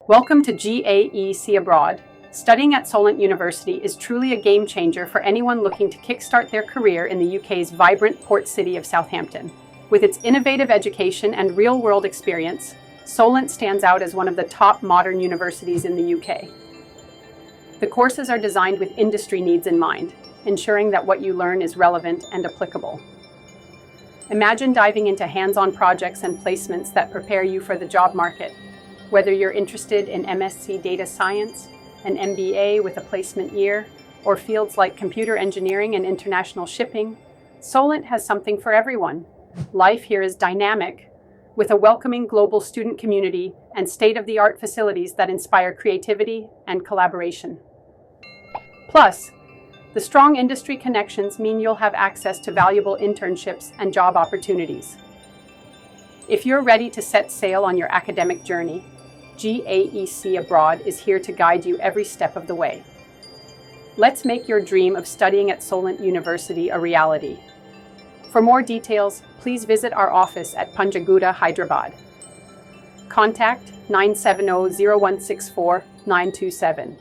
Welcome to GAEC Abroad. Studying at Solent University is truly a game changer for anyone looking to kickstart their career in the UK's vibrant port city of Southampton. With its innovative education and real-world experience, Solent stands out as one of the top modern universities in the UK. The courses are designed with industry needs in mind, ensuring that what you learn is relevant and applicable. Imagine diving into hands-on projects and placements that prepare you for the job market. Whether you're interested in MSc Data Science, an MBA with a placement year, or fields like computer engineering and international shipping, Solent has something for everyone. Life here is dynamic, with a welcoming global student community and state-of-the-art facilities that inspire creativity and collaboration. Plus, the strong industry connections mean you'll have access to valuable internships and job opportunities. If you're ready to set sail on your academic journey, GAEC Abroad is here to guide you every step of the way. Let's make your dream of studying at Solent University a reality. For more details, please visit our office at Panjaguda, Hyderabad. Contact 970-0164-927.